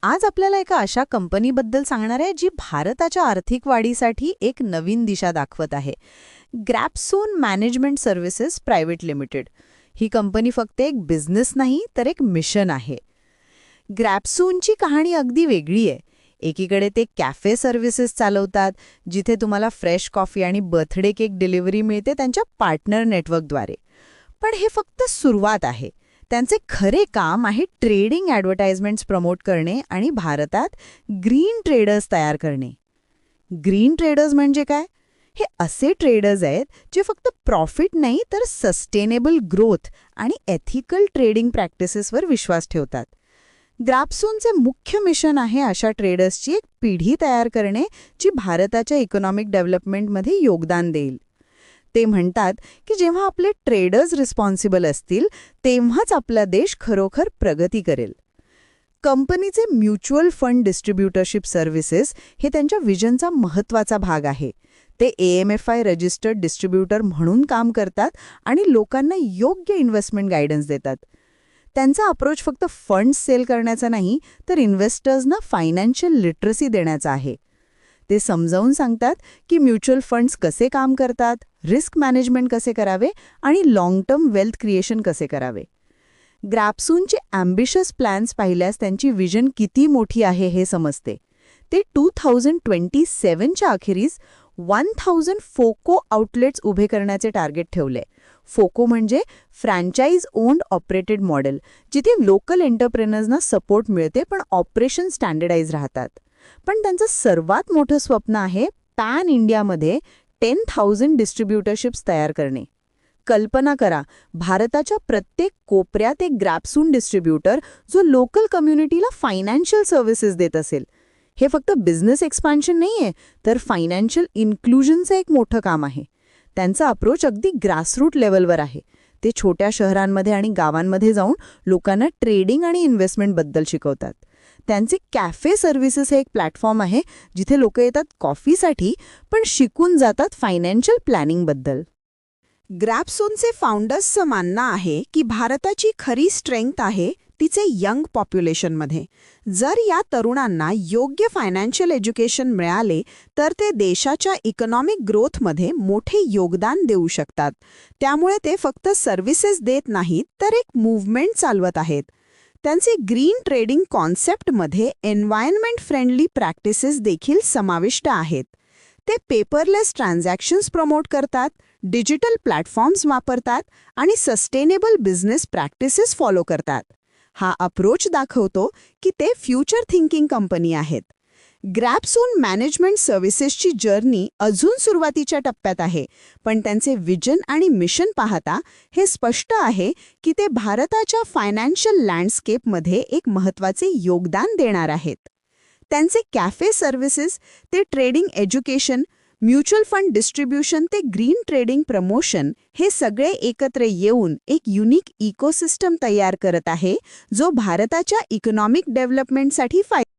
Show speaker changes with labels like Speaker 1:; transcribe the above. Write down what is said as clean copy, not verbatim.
Speaker 1: आज आपल्याला एका अशा कंपनीबद्दल सांगणार आहे जी भारताच्या आर्थिक वाढीसाठी एक नवीन दिशा दाखवत आहे. ग्रॅपसून मॅनेजमेंट सर्व्हिसेस प्रायव्हेट लिमिटेड. ही कंपनी फक्त एक बिझनेस नाही तर एक मिशन आहे. ग्रॅपसूनची कहाणी अगदी वेगळी आहे. एकीकडे ते कॅफे सर्व्हिसेस चालवतात, जिथे तुम्हाला फ्रेश कॉफी आणि बर्थडे केक डिलिव्हरी मिळते त्यांच्या पार्टनर नेटवर्कद्वारे. पण हे फक्त सुरुवात आहे. त्यांचे खरे काम आहे ट्रेडिंग ॲडव्हर्टाइजमेंट्स प्रमोट करणे आणि भारतात ग्रीन ट्रेडर्स तयार करणे. ग्रीन ट्रेडर्स म्हणजे काय? हे असे ट्रेडर्स आहेत जे फक्त प्रॉफिट नाही तर सस्टेनेबल ग्रोथ आणि एथिकल ट्रेडिंग प्रॅक्टिसेसवर विश्वास ठेवतात. ग्रॅपसूनचे मुख्य मिशन आहे अशा ट्रेडर्सची एक पिढी तयार करणे जी भारताच्या इकॉनॉमिक डेव्हलपमेंटमध्ये योगदान देईल. ते म्हणतात की जेव्हा आपले ट्रेडर्स रिस्पॉन्सिबल असतील तेव्हाच आपला देश खरोखर प्रगती करेल. कंपनीचे म्युच्युअल फंड डिस्ट्रीब्युटरशिप सर्व्हिसेस हे त्यांच्या विजनचा महत्त्वाचा भाग आहे. ते AMFI रजिस्टर्ड डिस्ट्रीब्युटर म्हणून काम करतात आणि लोकांना योग्य इन्व्हेस्टमेंट गायडन्स देतात. त्यांचा अप्रोच फक्त फंड्स सेल करण्याचा नाही तर इन्व्हेस्टर्सना फायनान्शियल लिटरसी देण्याचा आहे. ते समजावून सांगतात की म्युच्युअल फंड्स कसे काम करतात, रिस्क मॅनेजमेंट कसे करावे आणि लाँग टर्म वेल्थ क्रिएशन कसे करावे. ग्रॅपसूनचे ॲम्बिशियस प्लॅन्स पाहिल्यास त्यांची विजन किती मोठी आहे हे समजते. ते 2027च्या अखेरीस 1000 फोको आउटलेट्स उभे करण्याचे टार्गेट ठेवले. फोको म्हणजे फ्रँचाइज ओन्ड ऑपरेटेड मॉडेल, जिथे लोकल एंटरप्रेनर्सना सपोर्ट मिळते पण ऑपरेशन स्टँडर्डाइज राहतात. पण त्यांचं सर्वात मोठं स्वप्न आहे पॅन इंडियामध्ये 10,000 डिस्ट्रीब्युटरशिप्स तयार करणे. कल्पना करा, भारताच्या प्रत्येक कोपऱ्यात एक ग्रॅपसून डिस्ट्रीब्युटर जो लोकल कम्युनिटीला फायनान्शियल सर्व्हिसेस देत असेल. हे फक्त बिझनेस एक्सपान्शन नाहीये तर फायनान्शियल इन्क्लुजनचं एक मोठं काम आहे. त्यांचा अप्रोच अगदी ग्रासरूट लेवलवर आहे. ते छोट्या शहरांमध्ये आणि गावांमध्ये जाऊन लोकांना ट्रेडिंग आणि इन्व्हेस्टमेंटबद्दल शिकवतात. त्यांचे कॅफे सर्व्हिसेस हे एक प्लॅटफॉर्म आहे जिथे लोक येतात कॉफीसाठी पण शिकून जातात फायनान्शियल प्लॅनिंगबद्दल.
Speaker 2: ग्रॅपसूनचे फाउंडर्सचं मानणं आहे की भारताची खरी स्ट्रेंग्थ आहे तिचे यंग पॉप्युलेशनमध्ये. जर या तरुणांना योग्य फायनान्शियल एज्युकेशन मिळाले तर ते देशाच्या इकॉनॉमिक ग्रोथमध्ये मोठे योगदान देऊ शकतात. त्यामुळे ते फक्त सर्व्हिसेस देत नाहीत तर एक मूव्हमेंट चालवत आहेत. त्यांचे ग्रीन ट्रेडिंग कॉन्सेप्टमध्ये एन्व्हायरमेंट फ्रेंडली प्रॅक्टिसेस देखील समाविष्ट आहेत. ते पेपरलेस ट्रान्झॅक्शन्स प्रमोट करतात, डिजिटल प्लॅटफॉर्म्स वापरतात आणि सस्टेनेबल बिझनेस प्रॅक्टिसेस फॉलो करतात. हा अप्रोच दाखवतो की ते फ्युचर थिंकिंग कंपनी आहेत. ग्रॅपसून मॅनेजमेंट सर्व्हिसेसची जर्नी अजून सुरुवातीच्या टप्प्यात आहे, पण त्यांचे विजन आणि मिशन पाहता हे स्पष्ट आहे की ते भारताच्या फायनान्शियल लँडस्केपमध्ये एक महत्त्वाचे योगदान देणार आहेत. त्यांचे कॅफे सर्व्हिसेस ते trading education, mutual fund distribution ते ग्रीन ट्रेडिंग प्रमोशन हे सगळे एकत्र येऊन एक युनिक इकोसिस्टम तयार करत आहे जो भारताच्या इकॉनॉमिक डेव्हलपमेंटसाठी